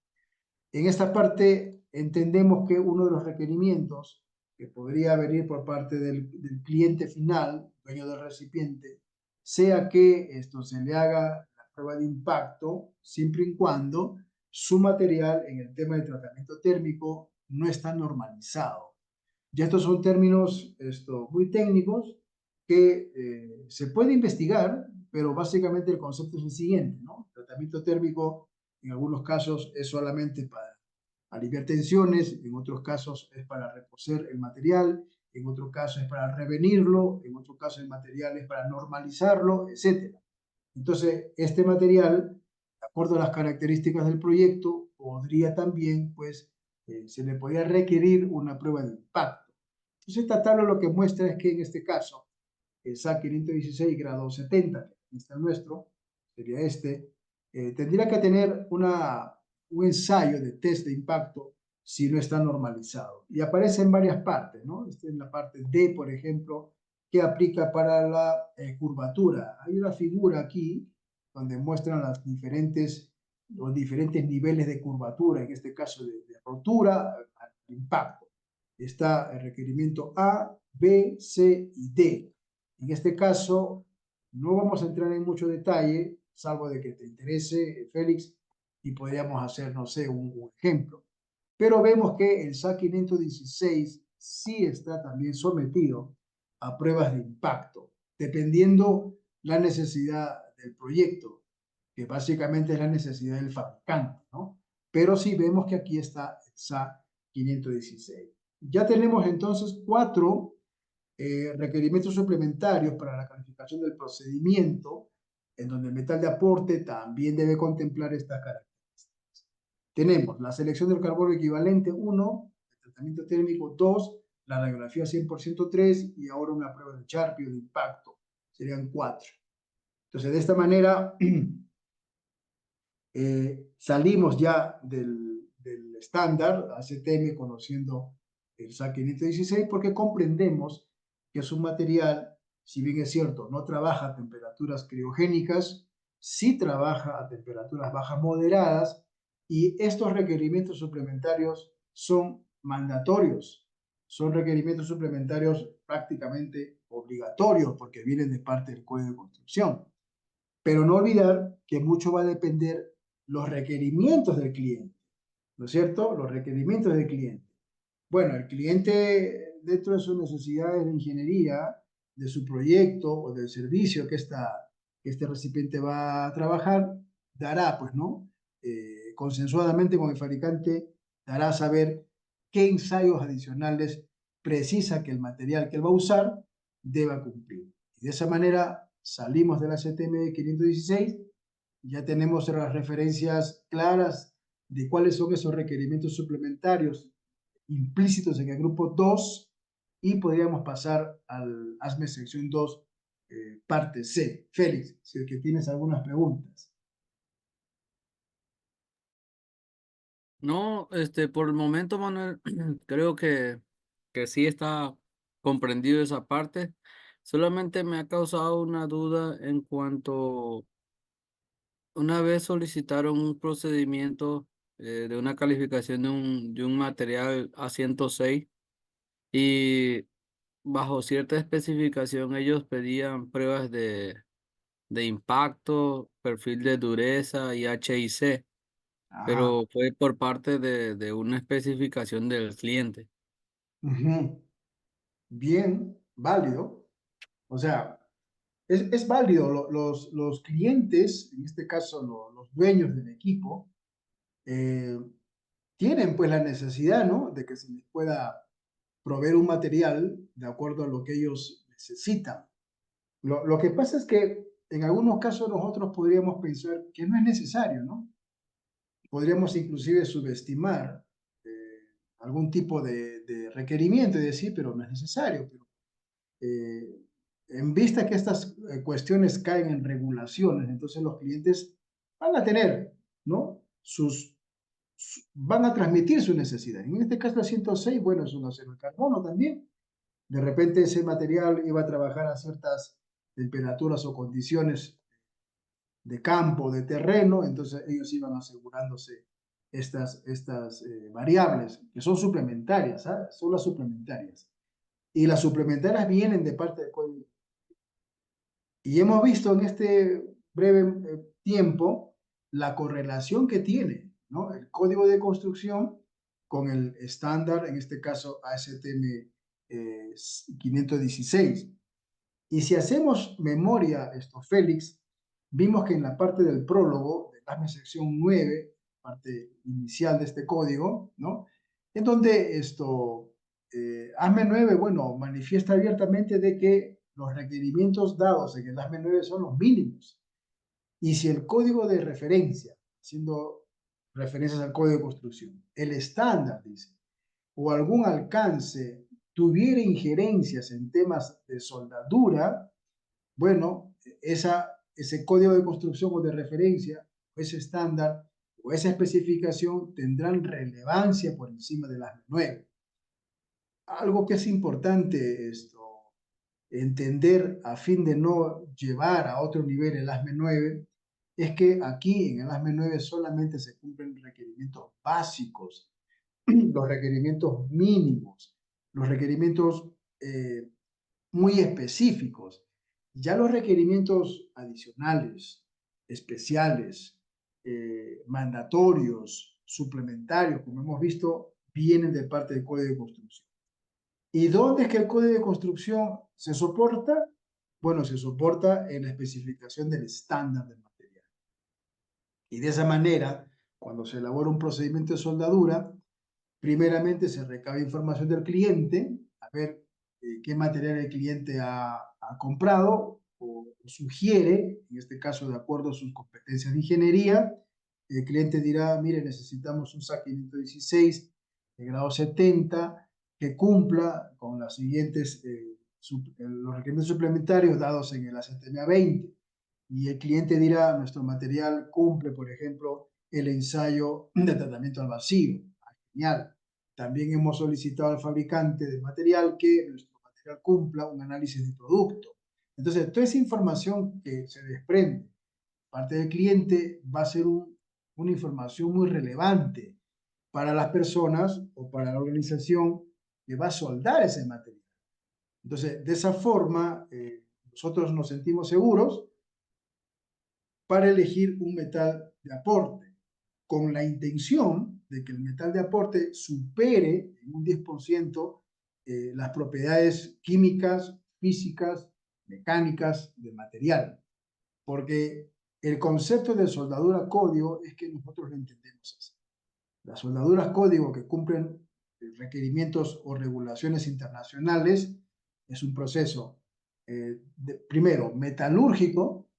En esta parte entendemos que uno de los requerimientos que podría venir por parte del cliente final, dueño del recipiente, sea que esto se le haga la prueba de impacto siempre y cuando su material en el tema de tratamiento térmico no está normalizado. Ya estos son términos muy técnicos que se puede investigar, pero básicamente el concepto es el siguiente, ¿no? Tratamiento térmico en algunos casos es solamente para aliviar tensiones, en otros casos es para recocer el material, en otros casos es para revenirlo, en otros casos el material es para normalizarlo, etc. Entonces, este material, de acuerdo a las características del proyecto, podría también, pues, se le podría requerir una prueba de impacto. Entonces, esta tabla lo que muestra es que en este caso, el SAC 516 grado 70, que está el nuestro, sería este, tendría que tener un ensayo de test de impacto si no está normalizado. Y aparece en varias partes, ¿no? Esta es la parte D, por ejemplo, que aplica para la curvatura. Hay una figura aquí donde muestran los diferentes niveles de curvatura, en este caso de rotura al impacto. Está el requerimiento A, B, C y D. En este caso, no vamos a entrar en mucho detalle, salvo de que te interese, Félix, y podríamos hacer, no sé, un ejemplo. Pero vemos que el SAC 516 sí está también sometido a pruebas de impacto, dependiendo la necesidad del proyecto, que básicamente es la necesidad del fabricante, ¿no? Pero sí vemos que aquí está el SAC 516. Ya tenemos entonces 4 requerimientos suplementarios para la calificación del procedimiento, en donde el metal de aporte también debe contemplar estas características. Tenemos la selección del carbono equivalente 1, el tratamiento térmico 2, la radiografía 100% 3 y ahora una prueba de Charpy o de impacto. Serían 4. Entonces, de esta manera, salimos ya del estándar ACTM conociendo el SAC 516 porque comprendemos que es un material, si bien es cierto, no trabaja a temperaturas criogénicas, sí trabaja a temperaturas bajas moderadas y estos requerimientos suplementarios son mandatorios, son requerimientos suplementarios prácticamente obligatorios porque vienen de parte del Código de Construcción. Pero no olvidar que mucho va a depender los requerimientos del cliente, ¿no es cierto? Los requerimientos del cliente. Bueno, el cliente, dentro de sus necesidades de ingeniería, de su proyecto o del servicio que este recipiente va a trabajar, dará, pues, ¿no? Consensuadamente con el fabricante, dará a saber qué ensayos adicionales precisa que el material que él va a usar deba cumplir. Y de esa manera salimos de la CTM 516, ya tenemos las referencias claras de cuáles son esos requerimientos suplementarios implícitos en el grupo 2 y podríamos pasar al ASME sección 2, parte C. Félix, si es que tienes algunas preguntas. No, por el momento, Manuel, creo que sí está comprendido esa parte. Solamente me ha causado una duda en cuanto una vez solicitaron un procedimiento de una calificación de un material A106 y bajo cierta especificación ellos pedían pruebas de impacto, perfil de dureza y HIC, Ajá. pero fue por parte de una especificación del cliente. Ujú. Bien, válido. O sea, es válido. Los clientes, en este caso los dueños del equipo, eh, tienen pues la necesidad, ¿no? De que se les pueda proveer un material de acuerdo a lo que ellos necesitan. Lo que pasa es que en algunos casos nosotros podríamos pensar que no es necesario, ¿no? Podríamos inclusive subestimar algún tipo de requerimiento y decir, pero no es necesario. Pero, eh, en vista que estas cuestiones caen en regulaciones, entonces los clientes van a tener, ¿no? Van a transmitir su necesidad. En este caso, la 106, bueno, es un acero de carbono también. De repente ese material iba a trabajar a ciertas temperaturas o condiciones de campo, de terreno, entonces ellos iban asegurándose estas variables que son suplementarias, ¿sabes? Son las suplementarias. Y las suplementarias vienen de parte del código. Y hemos visto en este breve tiempo la correlación que tiene, ¿no? El código de construcción con el estándar, en este caso ASTM 516. Y si hacemos memoria, Félix, vimos que en la parte del prólogo, de la sección 9, parte inicial de este código, ¿no? En donde ASME 9, bueno, manifiesta abiertamente de que los requerimientos dados en el ASME 9 son los mínimos. Y si el código de referencia, haciendo referencias al código de construcción, el estándar, dice, o algún alcance tuviera injerencias en temas de soldadura, bueno, ese código de construcción o de referencia, o ese estándar, o esa especificación tendrán relevancia por encima de las 9. Algo que es importante entender a fin de no llevar a otro nivel el ASME 9 es que aquí en el ASME 9 solamente se cumplen requerimientos básicos, los requerimientos mínimos, los requerimientos muy específicos. Ya los requerimientos adicionales, especiales, mandatorios, suplementarios, como hemos visto, vienen de parte del Código de Construcción. ¿Y dónde es que el Código de Construcción se soporta? Bueno, se soporta en la especificación del estándar del material. Y de esa manera, cuando se elabora un procedimiento de soldadura, primeramente se recaba información del cliente, a ver qué material el cliente ha comprado o sugiere, en este caso de acuerdo a sus competencias de ingeniería. El cliente dirá, mire, necesitamos un SAC 516 de grado 70 que cumpla con las siguientes, los requerimientos suplementarios dados en el ACTMA 20. Y el cliente dirá, nuestro material cumple, por ejemplo, el ensayo de tratamiento al vacío. Ah, genial. También hemos solicitado al fabricante del material que nuestro material cumpla un análisis de producto. Entonces, toda esa información que se desprende parte del cliente va a ser una información muy relevante para las personas o para la organización que va a soldar ese material. Entonces, de esa forma, nosotros nos sentimos seguros para elegir un metal de aporte, con la intención de que el metal de aporte supere en un 10% las propiedades químicas, físicas, mecánicas del material. Porque el concepto de soldadura código es que nosotros lo entendemos así. Las soldaduras código que cumplen requerimientos o regulaciones internacionales es un proceso, primero, metalúrgico,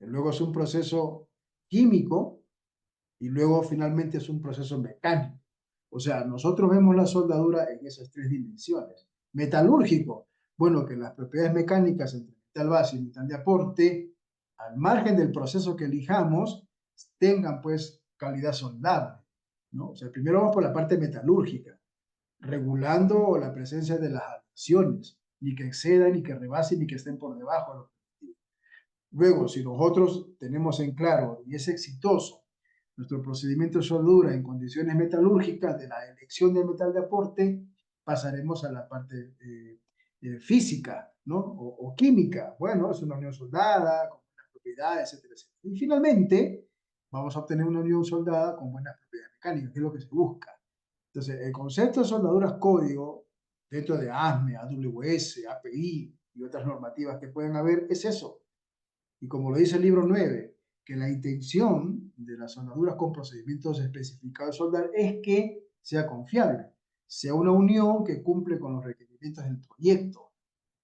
luego es un proceso químico y luego finalmente es un proceso mecánico. O sea, nosotros vemos la soldadura en esas tres dimensiones. Metalúrgico, bueno, que las propiedades mecánicas entre metal base y metal de aporte, al margen del proceso que elijamos, tengan pues calidad soldable, ¿no? O sea, primero vamos por la parte metalúrgica, regulando la presencia de las aleaciones, ni que excedan, ni que rebasen, ni que estén por debajo de los objetivos. Luego, si nosotros tenemos en claro y es exitoso nuestro procedimiento de soldadura en condiciones metalúrgicas de la elección del metal de aporte, pasaremos a la parte física, ¿no? O química. Bueno, es una unión soldada, con buenas propiedades, etcétera, etcétera. Y finalmente, vamos a obtener una unión soldada con buenas propiedades mecánicas, que es lo que se busca. Entonces, el concepto de soldaduras código, dentro de ASME, AWS, API y otras normativas que pueden haber, es eso. Y como lo dice el libro 9, que la intención de las soldaduras con procedimientos especificados de soldar es que sea confiable, sea una unión que cumple con los requerimientos del proyecto.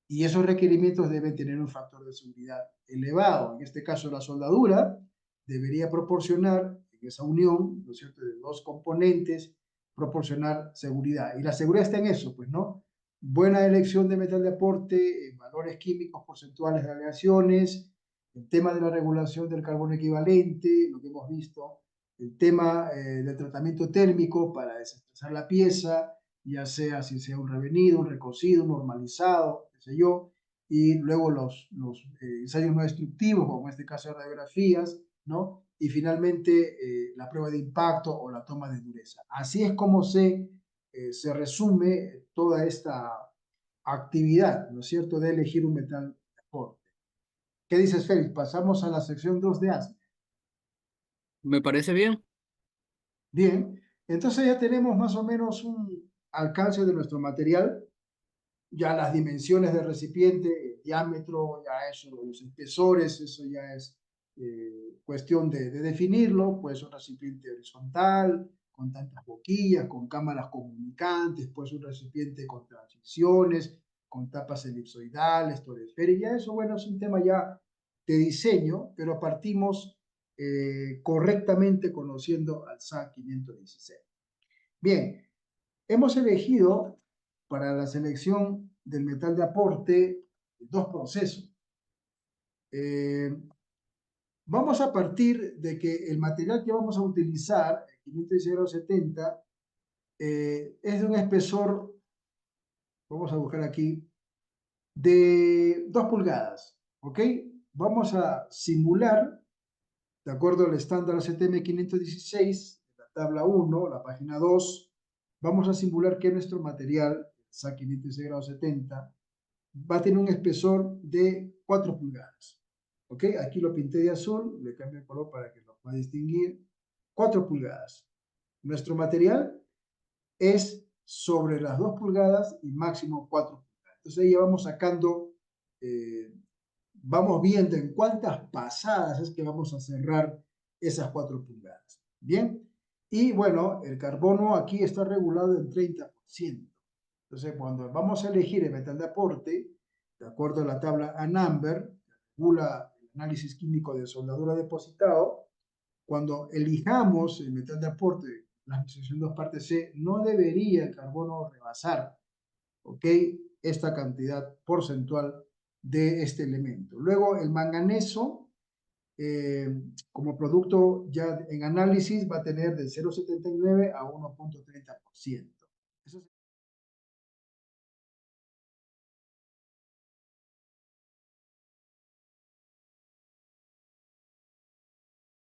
Y esos requerimientos deben tener un factor de seguridad elevado. En este caso, la soldadura debería proporcionar, en esa unión, ¿no es cierto?, de dos componentes, proporcionar seguridad. Y la seguridad está en eso, pues, ¿no? Buena elección de metal de aporte, valores químicos porcentuales de aleaciones, el tema de la regulación del carbono equivalente, lo que hemos visto, el tema del tratamiento térmico para desestresar la pieza, ya sea si sea un revenido, un recocido, un normalizado, qué sé yo, y luego los ensayos no destructivos, como en este caso de radiografías, ¿no? Y finalmente la prueba de impacto o la toma de dureza. Así es como se resume toda esta actividad, ¿no es cierto?, de elegir un metal de aporte. ¿Qué dices, Félix? Pasamos a la sección 2 de ASME. Me parece bien. Bien, entonces ya tenemos más o menos un alcance de nuestro material, ya las dimensiones del recipiente, el diámetro, ya eso, los espesores, eso ya es cuestión de definirlo, pues un recipiente horizontal, con tantas boquillas, con cámaras comunicantes, pues un recipiente con transiciones, con tapas elipsoidales, torresféricas, ya eso, bueno, es un tema ya de diseño, pero partimos correctamente conociendo al SAC 516. Bien, hemos elegido para la selección del metal de aporte dos procesos. Vamos a partir de que el material que vamos a utilizar, el 516-70, es de un espesor, vamos a buscar aquí, de 2 pulgadas, ¿ok? Vamos a simular, de acuerdo al estándar ACTM 516, la tabla 1, la página 2, vamos a simular que nuestro material, SAC 516-70, va a tener un espesor de 4 pulgadas. ¿Ok? Aquí lo pinté de azul, le cambio el color para que lo pueda distinguir. 4 pulgadas. Nuestro material es sobre las 2 pulgadas y máximo 4 pulgadas. Entonces ahí ya vamos sacando, vamos viendo en cuántas pasadas es que vamos a cerrar esas 4 pulgadas. Bien. Y bueno, el carbono aquí está regulado en 30%. Entonces, cuando vamos a elegir el metal de aporte, de acuerdo a la tabla ANAMBER, que regula el análisis químico de soldadura depositado, cuando elijamos el metal de aporte, la asociación 2 parte C, no debería el carbono rebasar, ¿ok? Esta cantidad porcentual de este elemento. Luego, el manganeso, como producto ya en análisis, va a tener del 0,79 a 1,30%. Eso